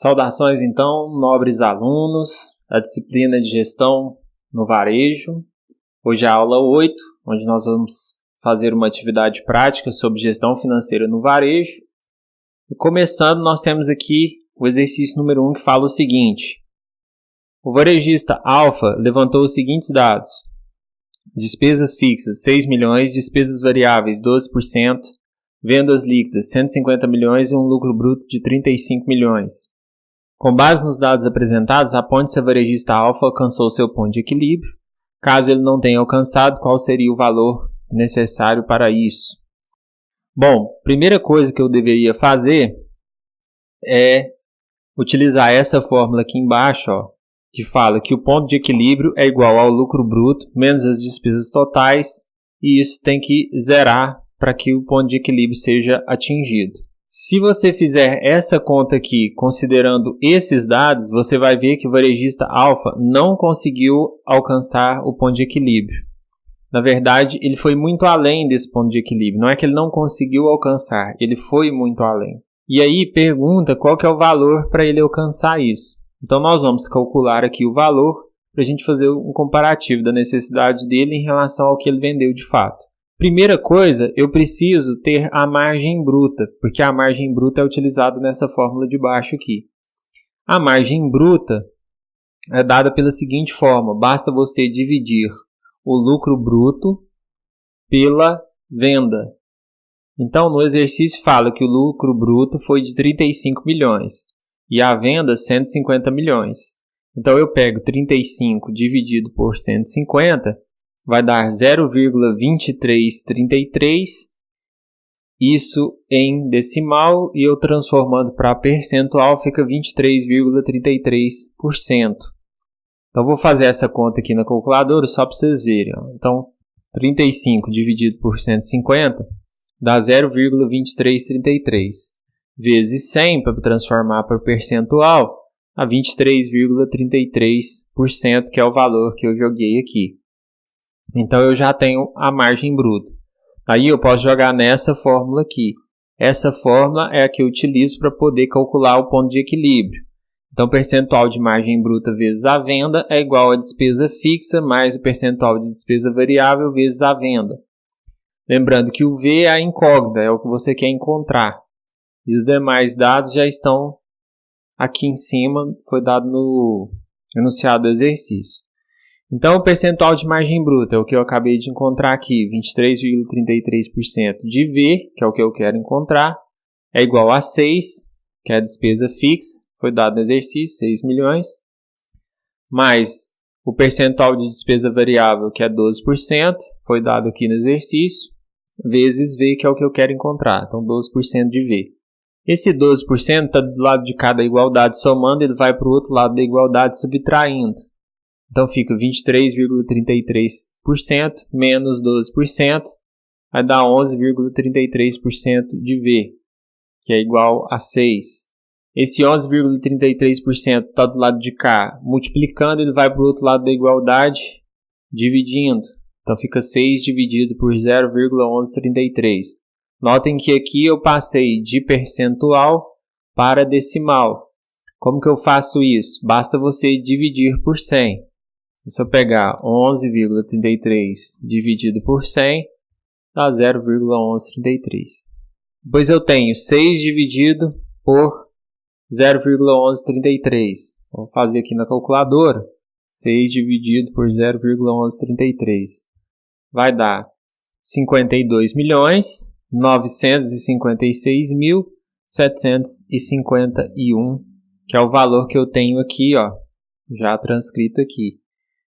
Saudações então, nobres alunos, da disciplina de gestão no varejo. Hoje é a aula 8, onde nós vamos fazer uma atividade prática sobre gestão financeira no varejo. E começando, nós temos aqui o exercício número 1 que fala o seguinte. O varejista Alfa levantou os seguintes dados. Despesas fixas, 6 milhões, despesas variáveis, 12%, vendas líquidas, 150 milhões e um lucro bruto de 35 milhões. Com base nos dados apresentados, aponte se o varejista Alfa alcançou seu ponto de equilíbrio. Caso ele não tenha alcançado, qual seria o valor necessário para isso? Bom, primeira coisa que eu deveria fazer é utilizar essa fórmula aqui embaixo, que fala que o ponto de equilíbrio é igual ao lucro bruto menos as despesas totais, e isso tem que zerar para que o ponto de equilíbrio seja atingido. Se você fizer essa conta aqui, considerando esses dados, você vai ver que o varejista Alfa não conseguiu alcançar o ponto de equilíbrio. Na verdade, ele foi muito além desse ponto de equilíbrio. Não é que ele não conseguiu alcançar, ele foi muito além. E aí, pergunta qual que é o valor para ele alcançar isso. Então, nós vamos calcular aqui o valor para a gente fazer um comparativo da necessidade dele em relação ao que ele vendeu de fato. Primeira coisa, eu preciso ter a margem bruta, porque a margem bruta é utilizada nessa fórmula de baixo aqui. A margem bruta é dada pela seguinte forma, basta você dividir o lucro bruto pela venda. Então, no exercício fala que o lucro bruto foi de 35 milhões e a venda 150 milhões. Então, eu pego 35 dividido por 150, vai dar 0,2333, isso em decimal, e eu transformando para percentual fica 23,33%. Então, vou fazer essa conta aqui na calculadora só para vocês verem. Então, 35 dividido por 150 dá 0,2333, vezes 100 para transformar para percentual, a 23,33%, que é o valor que eu joguei aqui. Então, eu já tenho a margem bruta. Aí, eu posso jogar nessa fórmula aqui. Essa fórmula é a que eu utilizo para poder calcular o ponto de equilíbrio. Então, o percentual de margem bruta vezes a venda é igual a despesa fixa mais o percentual de despesa variável vezes a venda. Lembrando que o V é a incógnita, é o que você quer encontrar. E os demais dados já estão aqui em cima, foi dado no enunciado do exercício. Então, o percentual de margem bruta é o que eu acabei de encontrar aqui, 23,33% de V, que é o que eu quero encontrar, é igual a 6, que é a despesa fixa, foi dado no exercício, 6 milhões, mais o percentual de despesa variável, que é 12%, foi dado aqui no exercício, vezes V, que é o que eu quero encontrar, então 12% de V. Esse 12% está do lado de cada igualdade somando, ele vai para o outro lado da igualdade subtraindo. Então, fica 23,33% menos 12%, vai dar 11,33% de V, que é igual a 6. Esse 11,33% está do lado de cá, multiplicando, ele vai para o outro lado da igualdade, dividindo. Então, fica 6 dividido por 0,1133. Notem que aqui eu passei de percentual para decimal. Como que eu faço isso? Basta você dividir por 100. Se eu pegar 11,33 dividido por 100, dá 0,1133. Depois eu tenho 6 dividido por 0,1133. Vou fazer aqui na calculadora. 6 dividido por 0,1133. Vai dar 52.956.751, que é o valor que eu tenho aqui, já transcrito aqui.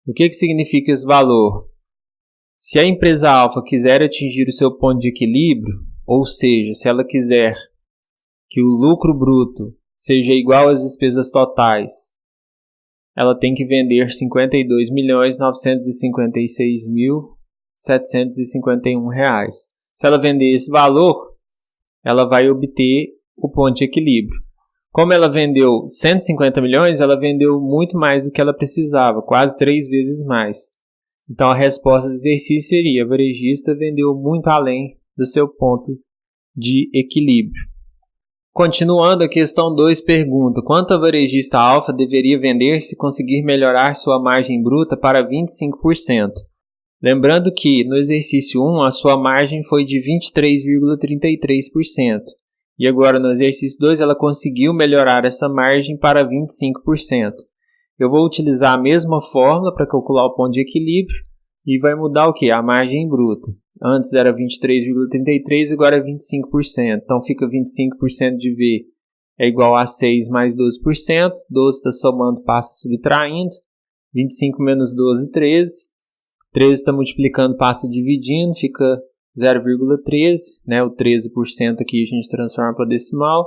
O que significa esse valor? Se a empresa Alfa quiser atingir o seu ponto de equilíbrio, ou seja, se ela quiser que o lucro bruto seja igual às despesas totais, ela tem que vender 52.956.751 reais. Se ela vender esse valor, ela vai obter o ponto de equilíbrio. Como ela vendeu 150 milhões, ela vendeu muito mais do que ela precisava, quase 3 vezes mais. Então, a resposta do exercício seria: a varejista vendeu muito além do seu ponto de equilíbrio. Continuando, a questão 2 pergunta: quanto a varejista alfa deveria vender se conseguir melhorar sua margem bruta para 25%? Lembrando que no exercício 1 a sua margem foi de 23,33%. E agora no exercício 2 ela conseguiu melhorar essa margem para 25%. Eu vou utilizar a mesma fórmula para calcular o ponto de equilíbrio e vai mudar o que? A margem bruta. Antes era 23,33%, agora é 25%. Então fica 25% de V é igual a 6 mais 12%. 12 está somando, passa subtraindo. 25 menos 12, 13. 13 está multiplicando, passa dividindo, fica 0,13. Né? O 13% aqui a gente transforma para decimal.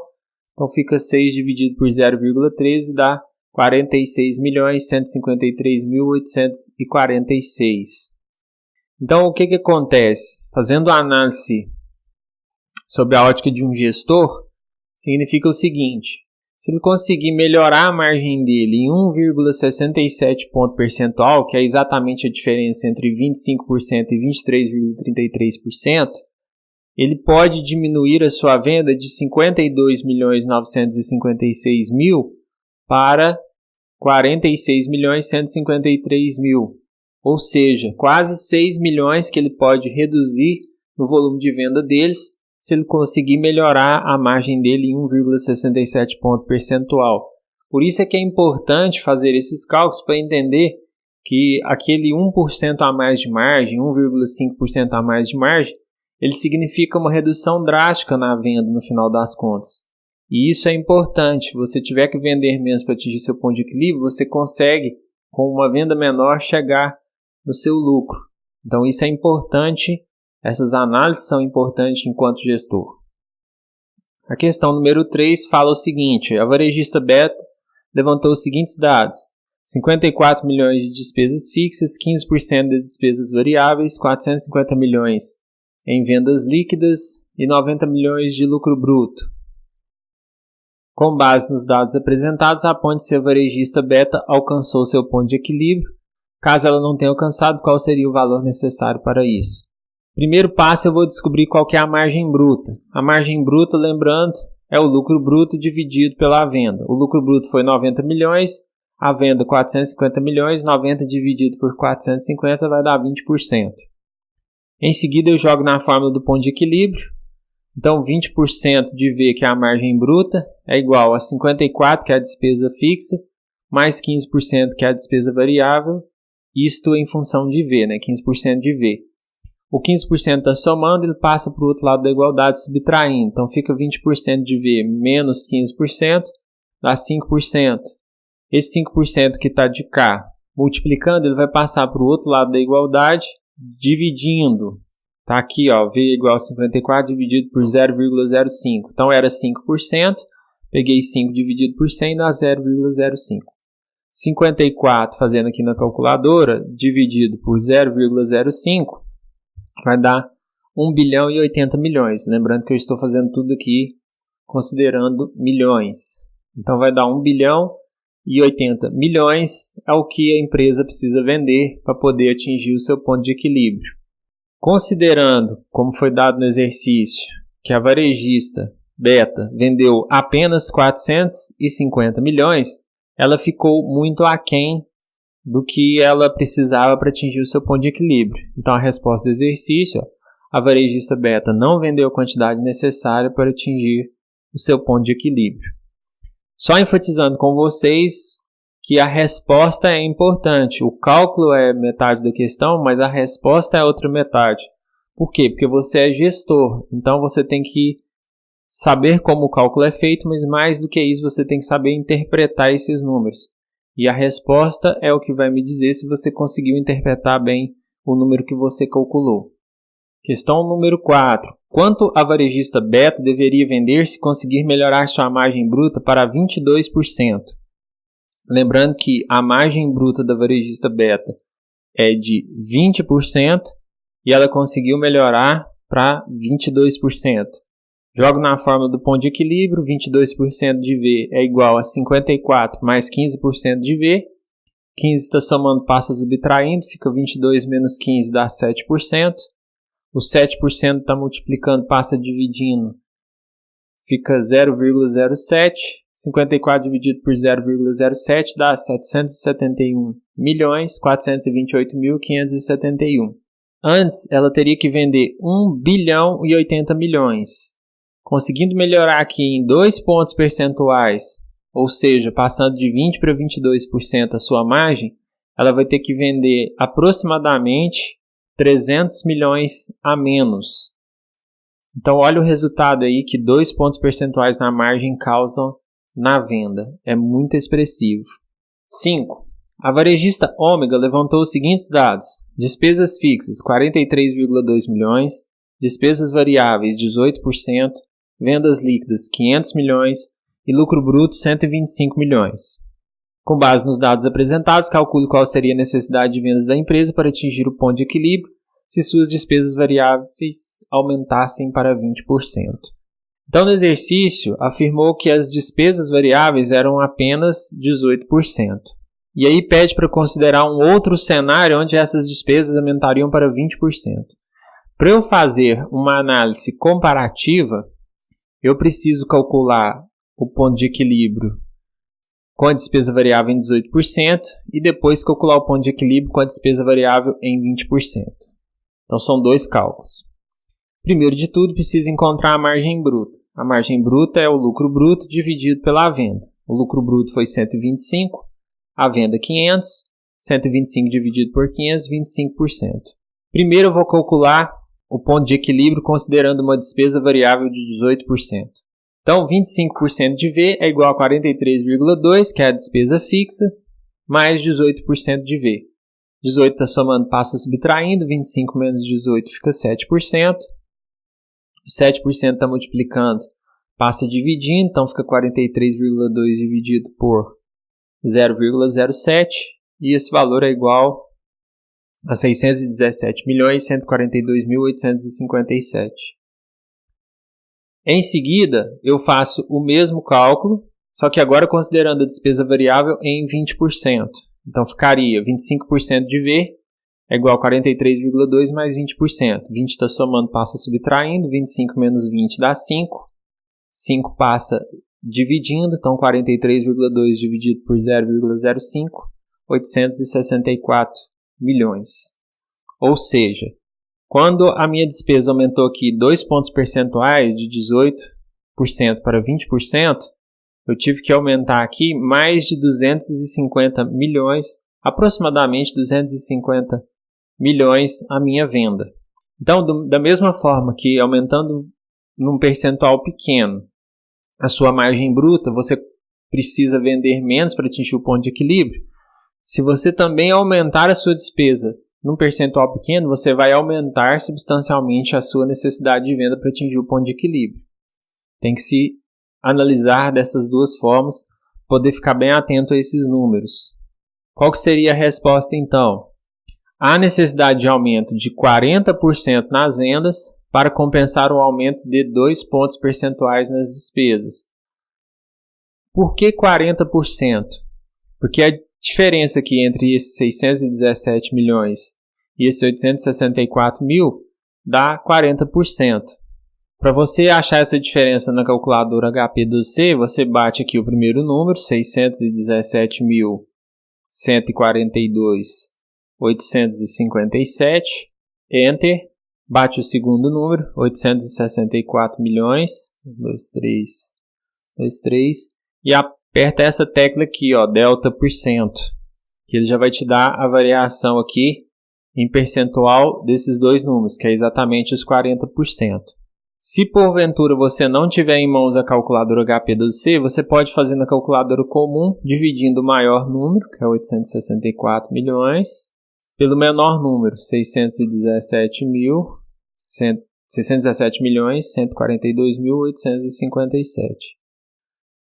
Então fica 6 dividido por 0,13 dá 46.153.846. Então, o que acontece? Fazendo a análise sobre a ótica de um gestor, significa o seguinte: se ele conseguir melhorar a margem dele em 1,67 ponto percentual, que é exatamente a diferença entre 25% e 23,33%, ele pode diminuir a sua venda de 52.956.000 para 46.153.000. Ou seja, quase 6 milhões que ele pode reduzir no volume de venda deles se ele conseguir melhorar a margem dele em 1,67 ponto percentual. Por isso é que é importante fazer esses cálculos para entender que aquele 1% a mais de margem, 1,5% a mais de margem, ele significa uma redução drástica na venda no final das contas. E isso é importante. Se você tiver que vender menos para atingir seu ponto de equilíbrio, você consegue, com uma venda menor, chegar no seu lucro. Então isso é importante, essas análises são importantes enquanto gestor. A questão número 3 fala o seguinte: a varejista beta levantou os seguintes dados: 54 milhões de despesas fixas, 15% de despesas variáveis, 450 milhões em vendas líquidas e 90 milhões de lucro bruto. Com base nos dados apresentados, aponte se a varejista beta alcançou seu ponto de equilíbrio. Caso ela não tenha alcançado, qual seria o valor necessário para isso? Primeiro passo, eu vou descobrir qual que é a margem bruta. A margem bruta, lembrando, é o lucro bruto dividido pela venda. O lucro bruto foi 90 milhões, a venda 450 milhões, 90 dividido por 450 vai dar 20%. Em seguida, eu jogo na fórmula do ponto de equilíbrio. Então, 20% de V, que é a margem bruta, é igual a 54, que é a despesa fixa, mais 15%, que é a despesa variável, isto em função de V, né? 15% de V. O 15% está somando, ele passa para o outro lado da igualdade subtraindo. Então, fica 20% de V menos 15%, dá 5%. Esse 5% que está de cá, multiplicando, ele vai passar para o outro lado da igualdade, dividindo. Está aqui, ó, V igual a 54 dividido por 0,05. Então, era 5%. Peguei 5 dividido por 100, dá 0,05. 54, fazendo aqui na calculadora, dividido por 0,05, vai dar 1 bilhão e 80 milhões. Lembrando que eu estou fazendo tudo aqui considerando milhões. Então, vai dar 1 bilhão e 80 milhões é o que a empresa precisa vender para poder atingir o seu ponto de equilíbrio. Considerando, como foi dado no exercício, que a varejista beta vendeu apenas 450 milhões, ela ficou muito aquém do que ela precisava para atingir o seu ponto de equilíbrio. Então, a resposta do exercício, a varejista beta não vendeu a quantidade necessária para atingir o seu ponto de equilíbrio. Só enfatizando com vocês que a resposta é importante. O cálculo é metade da questão, mas a resposta é a outra metade. Por quê? Porque você é gestor. Então, você tem que saber como o cálculo é feito, mas mais do que isso, você tem que saber interpretar esses números. E a resposta é o que vai me dizer se você conseguiu interpretar bem o número que você calculou. Questão número 4. Quanto a varejista beta deveria vender se conseguir melhorar sua margem bruta para 22%? Lembrando que a margem bruta da varejista beta é de 20% e ela conseguiu melhorar para 22%. Jogo na fórmula do ponto de equilíbrio, 22% de V é igual a 54 mais 15% de V. 15 está somando, passa subtraindo, fica 22 menos 15 dá 7%. O 7% está multiplicando, passa dividindo, fica 0,07. 54 dividido por 0,07 dá 771.428.571. Antes, ela teria que vender 1 bilhão e 80 milhões. Conseguindo melhorar aqui em 2 pontos percentuais, ou seja, passando de 20% para 22% a sua margem, ela vai ter que vender aproximadamente 300 milhões a menos. Então, olha o resultado aí que 2 pontos percentuais na margem causam na venda. É muito expressivo. 5. A varejista Ômega levantou os seguintes dados. Despesas fixas, 43,2 milhões. Despesas variáveis, 18%. Vendas líquidas, 500 milhões. E lucro bruto, 125 milhões. Com base nos dados apresentados, calcule qual seria a necessidade de vendas da empresa para atingir o ponto de equilíbrio se suas despesas variáveis aumentassem para 20%. Então, no exercício, afirmou que as despesas variáveis eram apenas 18%. E aí pede para considerar um outro cenário onde essas despesas aumentariam para 20%. Para eu fazer uma análise comparativa, eu preciso calcular o ponto de equilíbrio com a despesa variável em 18% e depois calcular o ponto de equilíbrio com a despesa variável em 20%. Então, são 2 cálculos. Primeiro de tudo, precisa encontrar a margem bruta. A margem bruta é o lucro bruto dividido pela venda. O lucro bruto foi 125, a venda 500, 125 dividido por 500, 25%. Primeiro eu vou calcular o ponto de equilíbrio considerando uma despesa variável de 18%. Então, 25% de V é igual a 43,2, que é a despesa fixa, mais 18% de V. 18 está somando, passa subtraindo, 25 menos 18 fica 7%. 7% está multiplicando, passa dividindo, então fica 43,2 dividido por 0,07 e esse valor é igual a 617.142.857. Em seguida, eu faço o mesmo cálculo, só que agora considerando a despesa variável em 20%. Então ficaria 25% de V é igual a 43,2 mais 20%. 20 está somando, passa subtraindo. 25 menos 20 dá 5. 5 passa dividindo. Então, 43,2 dividido por 0,05. 864 milhões. Ou seja, quando a minha despesa aumentou aqui 2 pontos percentuais de 18% para 20%, eu tive que aumentar aqui mais de 250 milhões, aproximadamente 250 milhões a minha venda. Então, da mesma forma que aumentando num percentual pequeno a sua margem bruta, você precisa vender menos para atingir o ponto de equilíbrio. Se você também aumentar a sua despesa num percentual pequeno, você vai aumentar substancialmente a sua necessidade de venda para atingir o ponto de equilíbrio. Tem que se analisar dessas duas formas, poder ficar bem atento a esses números. Qual que seria a resposta então? Há necessidade de aumento de 40% nas vendas para compensar o aumento de 2 pontos percentuais nas despesas. Por que 40%? Porque a diferença aqui entre esses 617 milhões e esses 864 mil dá 40%. Para você achar essa diferença na calculadora HP2C, você bate aqui o primeiro número, 617.142.857, Enter, bate o segundo número, 864 milhões, 23, e aperta essa tecla aqui, ó, delta por cento, que ele já vai te dar a variação aqui em percentual desses dois números, que é exatamente os 40%. Se porventura você não tiver em mãos a calculadora HP2C, você pode fazer na calculadora comum, dividindo o maior número, que é 864 milhões, pelo menor número, 617.142.857,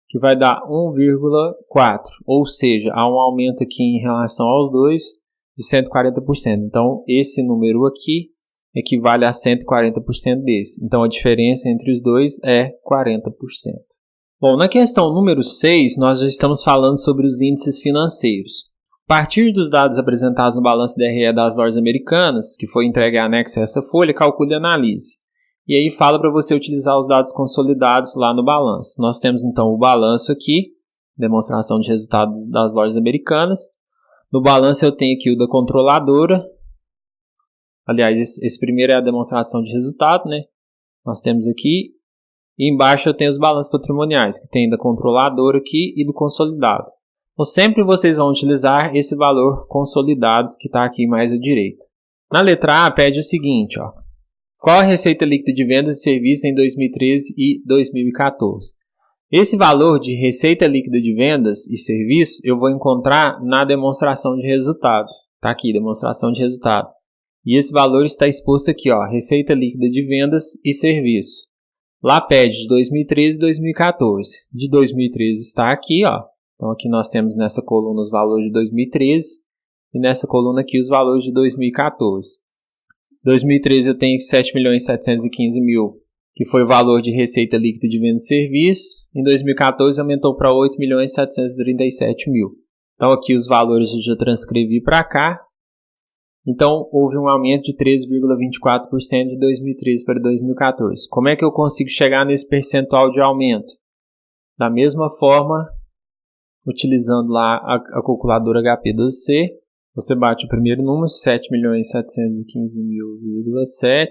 que vai dar 1,4, ou seja, há um aumento aqui em relação aos dois de 140%. Então, esse número aqui equivale a 140% desse. Então, a diferença entre os dois é 40%. Bom, na questão número 6, nós já estamos falando sobre os índices financeiros. A partir dos dados apresentados no balanço DRE das lojas americanas, que foi entregue anexo a essa folha, calcule e analise. E aí fala para você utilizar os dados consolidados lá no balanço. Nós temos então o balanço aqui, demonstração de resultados das lojas americanas. No balanço eu tenho aqui o da controladora. Aliás, esse primeiro é a demonstração de resultado, né? Nós temos aqui. E embaixo eu tenho os balanços patrimoniais, que tem da controladora aqui e do consolidado. Então sempre vocês vão utilizar esse valor consolidado que está aqui mais à direita. Na letra A pede o seguinte, ó. Qual a receita líquida de vendas e serviços em 2013 e 2014? Esse valor de receita líquida de vendas e serviços eu vou encontrar na demonstração de resultado. Está aqui, demonstração de resultado. E esse valor está exposto aqui, ó, receita líquida de vendas e serviços. Lá pede de 2013 e 2014. De 2013 está aqui, ó. Então aqui nós temos nessa coluna os valores de 2013 e nessa coluna aqui os valores de 2014. 2013 eu tenho 7.715.000, que foi o valor de receita líquida de venda e serviços. Em 2014 aumentou para 8.737.000. Então aqui os valores eu já transcrevi para cá. Então houve um aumento de 13,24% de 2013 para 2014. Como é que eu consigo chegar nesse percentual de aumento? Da mesma forma, utilizando lá a calculadora HP12C, você bate o primeiro número, 7.715.000,7,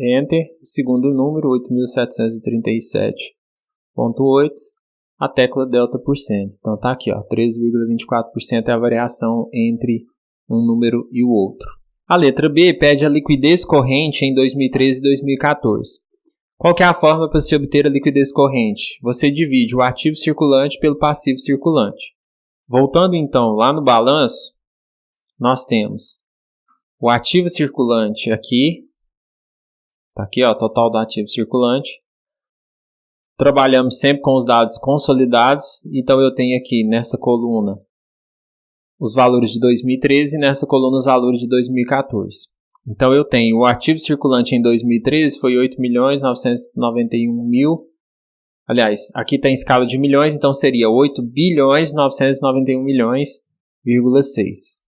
Enter, o segundo número, 8.737,8, a tecla delta por cento. Então tá aqui, ó, 13,24% é a variação entre um número e o outro. A letra B pede a liquidez corrente em 2013 e 2014. Qual que é a forma para se obter a liquidez corrente? Você divide o ativo circulante pelo passivo circulante. Voltando então lá no balanço, nós temos o ativo circulante aqui. Está aqui, ó, total do ativo circulante. Trabalhamos sempre com os dados consolidados. Então eu tenho aqui nessa coluna os valores de 2013 e nessa coluna os valores de 2014. Então eu tenho o ativo circulante em 2013 foi 8.991.000. Aliás, aqui está em escala de milhões, então seria 8.991.000,6.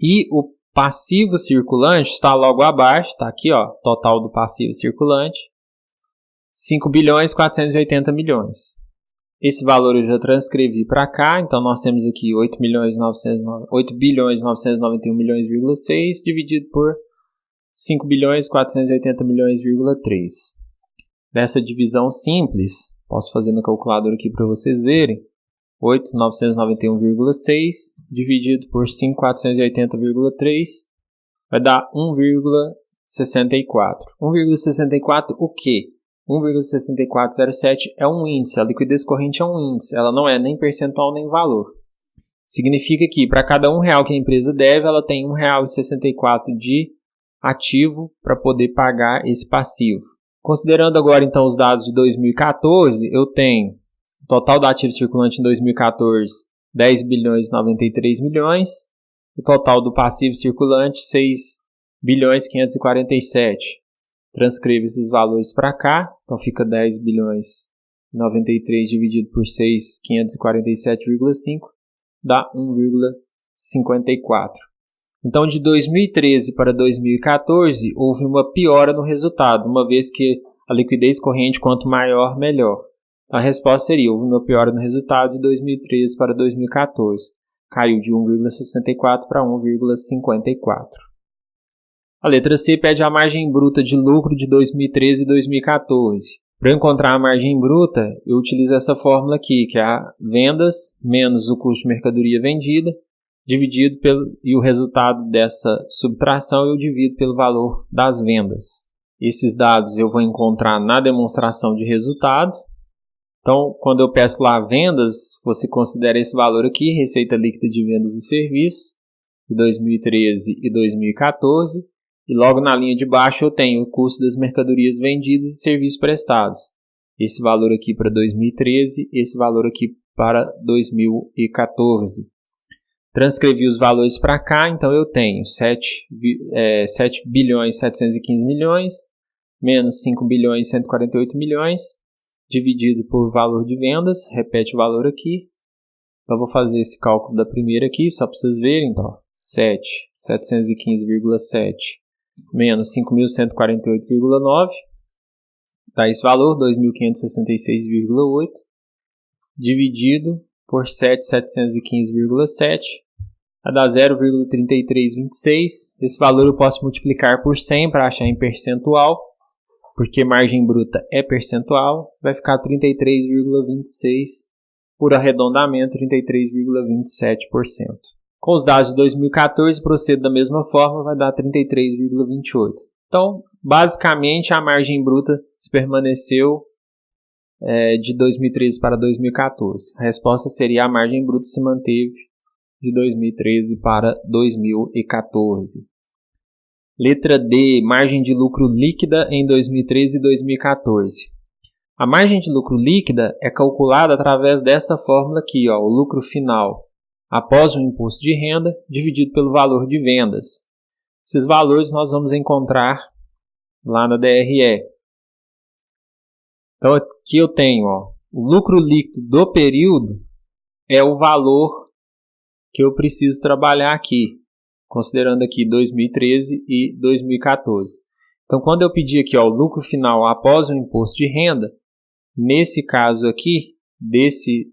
E o passivo circulante está logo abaixo, está aqui, ó, total do passivo circulante, 5.480.000.000. Esse valor eu já transcrevi para cá, então nós temos aqui 8.991.000,6 dividido por 5.480.000,3. Dessa divisão simples, posso fazer na calculadora aqui para vocês verem, 8.991,6 dividido por 5.480,3 vai dar 1,64. 1,64 o quê? 1,6407 é um índice, a liquidez corrente é um índice, ela não é nem percentual nem valor. Significa que para cada R$1 que a empresa deve, ela tem R$1,64 de ativo para poder pagar esse passivo. Considerando agora então os dados de 2014, eu tenho o total do ativo circulante em 2014, 10.093.000.000, o total do passivo circulante, 6.547. Transcrevo esses valores para cá, então fica 10.093 dividido por 6.547,5 dá 1,54. Então de 2013 para 2014 houve uma piora no resultado, uma vez que a liquidez corrente quanto maior, melhor. A resposta seria, houve uma piora no resultado de 2013 para 2014. Caiu de 1,64 para 1,54. A letra C pede a margem bruta de lucro de 2013 e 2014. Para eu encontrar a margem bruta, eu utilizo essa fórmula aqui, que é a vendas menos o custo de mercadoria vendida, dividido e o resultado dessa subtração eu divido pelo valor das vendas. Esses dados eu vou encontrar na demonstração de resultado. Então, quando eu peço lá vendas, você considera esse valor aqui, receita líquida de vendas e serviços, de 2013 e 2014. E logo na linha de baixo eu tenho o custo das mercadorias vendidas e serviços prestados. Esse valor aqui para 2013, esse valor aqui para 2014. Transcrevi os valores para cá, então eu tenho 7.715.000.000 menos 5.148.000.000 dividido por valor de vendas, repete o valor aqui. Então vou fazer esse cálculo da primeira aqui, só para vocês verem, então, 7.715,7 menos 5.148,9, dá esse valor, 2.566,8, dividido por 7.715,7, vai dar 0,3326. Esse valor eu posso multiplicar por 100 para achar em percentual, porque margem bruta é percentual, vai ficar 33,26, por arredondamento, 33,27%. Com os dados de 2014, procedo da mesma forma, vai dar 33,28. Então, basicamente, a margem bruta se permaneceu de 2013 para 2014. A resposta seria: a margem bruta se manteve de 2013 para 2014. Letra D, margem de lucro líquida em 2013 e 2014. A margem de lucro líquida é calculada através dessa fórmula aqui, ó, o lucro final após o imposto de renda dividido pelo valor de vendas. Esses valores nós vamos encontrar lá na DRE. Então aqui eu tenho, ó, o lucro líquido do período é o valor que eu preciso trabalhar aqui, considerando aqui 2013 e 2014. Então, quando eu pedir aqui, ó, o lucro final após o imposto de renda, nesse caso aqui, desse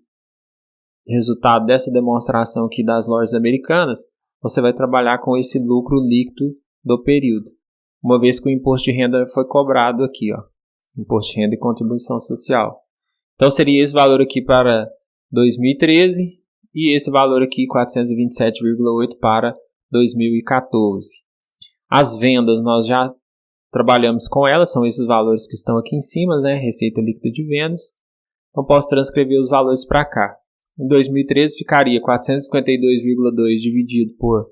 resultado dessa demonstração aqui das lojas americanas, você vai trabalhar com esse lucro líquido do período, uma vez que o imposto de renda foi cobrado aqui, ó, imposto de renda e contribuição social. Então, seria esse valor aqui para 2013 e esse valor aqui, 427,8 para 2014. As vendas nós já trabalhamos com elas, são esses valores que estão aqui em cima, né? Receita líquida de vendas. Então posso transcrever os valores para cá. Em 2013 ficaria 452,2 dividido por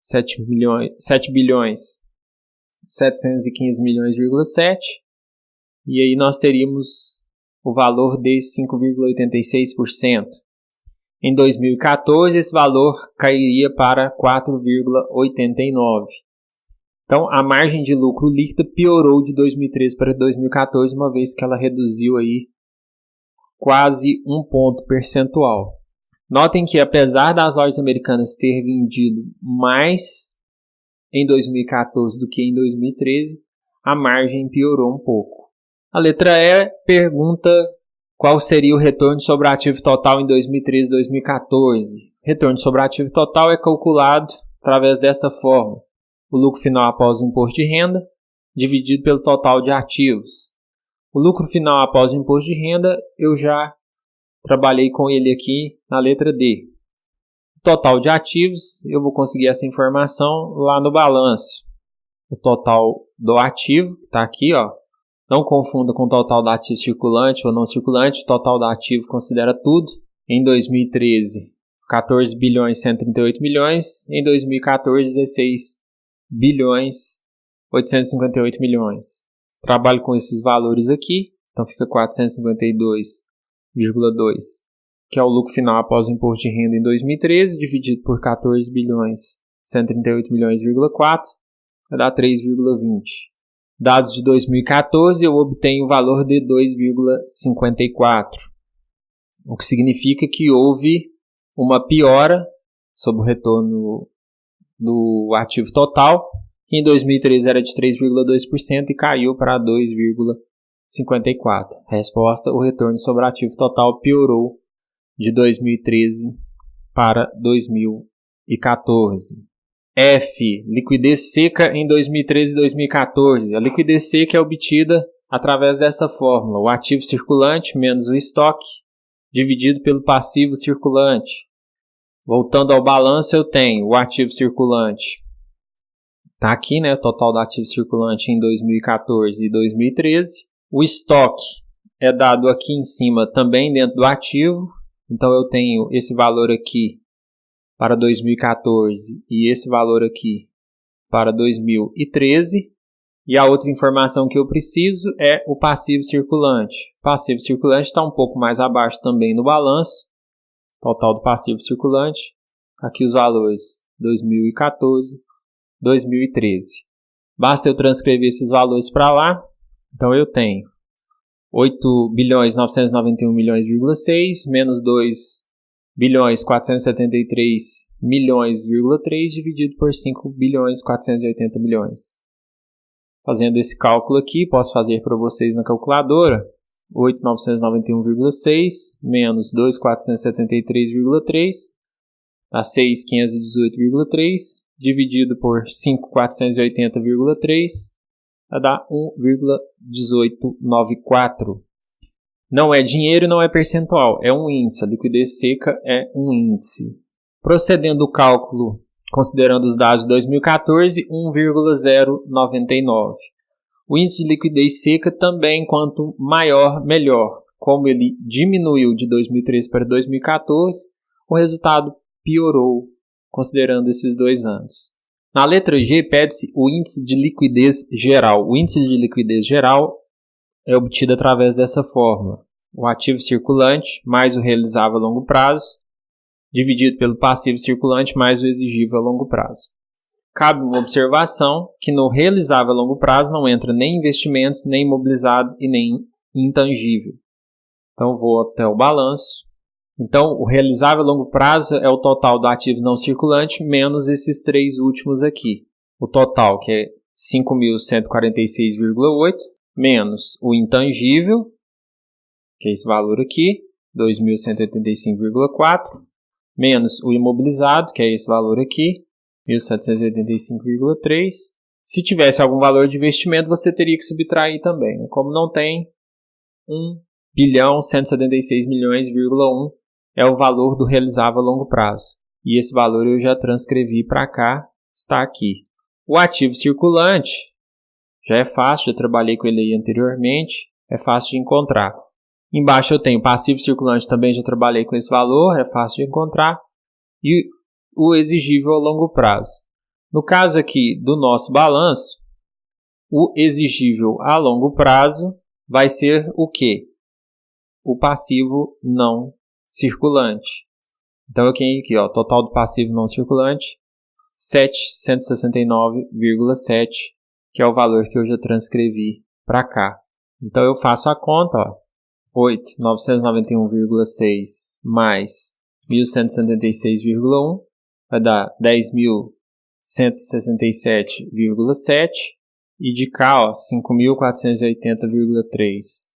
7 bilhões 715 milhões,7, e aí nós teríamos o valor de 5,86%. Em 2014, esse valor cairia para 4,89%. Então, a margem de lucro líquida piorou de 2013 para 2014, uma vez que ela reduziu aí quase um ponto percentual. Notem que, apesar das lojas americanas ter vendido mais em 2014 do que em 2013, a margem piorou um pouco. A letra E pergunta: qual seria o retorno sobre ativo total em 2013 e 2014? Retorno sobre ativo total é calculado através dessa forma: o lucro final após o imposto de renda dividido pelo total de ativos. O lucro final após o imposto de renda eu já trabalhei com ele aqui na letra D. O total de ativos, eu vou conseguir essa informação lá no balanço. O total do ativo está aqui, ó. Não confunda com o total do ativo circulante ou não circulante. O total do ativo considera tudo. Em 2013, 14 bilhões 138 milhões. Em 2014, 16 bilhões 858 milhões. Trabalho com esses valores aqui. Então fica 452,2, que é o lucro final após o imposto de renda em 2013, dividido por 14 bilhões 138 milhões,4, vai dar 3,20. Dados de 2014, eu obtenho o valor de 2,54, o que significa que houve uma piora sobre o retorno do ativo total. Em 2013 era de 3,2% e caiu para 2,54%. Resposta: o retorno sobre ativo total piorou de 2013 para 2014. F. Liquidez seca em 2013 e 2014. A liquidez seca é obtida através dessa fórmula: o ativo circulante menos o estoque, dividido pelo passivo circulante. Voltando ao balanço, eu tenho o ativo circulante. Está aqui, né? O total do ativo circulante em 2014 e 2013. O estoque é dado aqui em cima também dentro do ativo. Então eu tenho esse valor aqui para 2014 e esse valor aqui para 2013. E a outra informação que eu preciso é o passivo circulante. O passivo circulante está um pouco mais abaixo também no balanço. Total do passivo circulante. Aqui os valores 2014, 2013. Basta eu transcrever esses valores para lá. Então eu tenho 8 bilhões 991 milhões,6 menos 2 bilhões 473 milhões,3 dividido por 5 bilhões 480 milhões. Fazendo esse cálculo aqui, posso fazer para vocês na calculadora. 8.991,6 menos 2.473,3 dá 6.518,3 dividido por 5.480,3 dá 1,1894. Não é dinheiro e não é percentual, é um índice. A liquidez seca é um índice. Procedendo o cálculo, considerando os dados de 2014, 1,099. O índice de liquidez seca também, quanto maior, melhor. Como ele diminuiu de 2013 para 2014, o resultado piorou, considerando esses 2 anos. Na letra G, pede-se o índice de liquidez geral. O índice de liquidez geral é obtido através dessa fórmula. O ativo circulante mais o realizável a longo prazo, dividido pelo passivo circulante mais o exigível a longo prazo. Cabe uma observação que no realizável a longo prazo não entra nem investimentos, nem imobilizado e nem intangível. Então vou até o balanço. Então o realizável a longo prazo é o total do ativo não circulante menos esses 3 últimos aqui. O total que é 5.146,8 menos o intangível, que é esse valor aqui, 2.185,4, menos o imobilizado, que é esse valor aqui, 1.785,3. Se tivesse algum valor de investimento, você teria que subtrair também. Como não tem, 1.176.1 é o valor do realizável a longo prazo. E esse valor eu já transcrevi para cá, está aqui. O ativo circulante já é fácil, já trabalhei com ele aí anteriormente, é fácil de encontrar. Embaixo eu tenho passivo circulante, também já trabalhei com esse valor, é fácil de encontrar. E o exigível a longo prazo. No caso aqui do nosso balanço, o exigível a longo prazo vai ser o quê? O passivo não circulante. Então eu tenho aqui, ó, total do passivo não circulante, 769,7, que é o valor que eu já transcrevi para cá. Então eu faço a conta, ó, 8.991,6 mais 1.176,1 vai dar 10.167,7 e de cá, ó, 5.480,3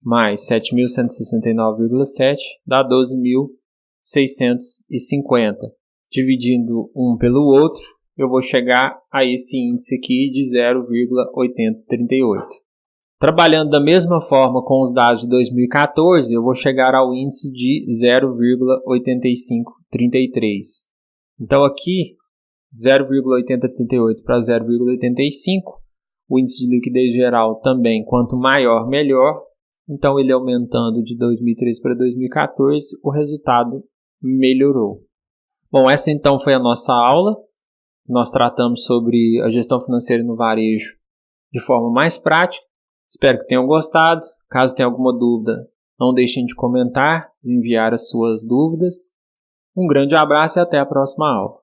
mais 7.169,7 dá 12.650. Dividindo um pelo outro, eu vou chegar a esse índice aqui de 0,838. Trabalhando da mesma forma com os dados de 2014, eu vou chegar ao índice de 0,8533. Então aqui, 0,8038 para 0,85, o índice de liquidez geral também, quanto maior, melhor. Então ele aumentando de 2013 para 2014, o resultado melhorou. Bom, essa então foi a nossa aula. Nós tratamos sobre a gestão financeira no varejo de forma mais prática. Espero que tenham gostado. Caso tenha alguma dúvida, não deixem de comentar, de enviar as suas dúvidas. Um grande abraço e até a próxima aula.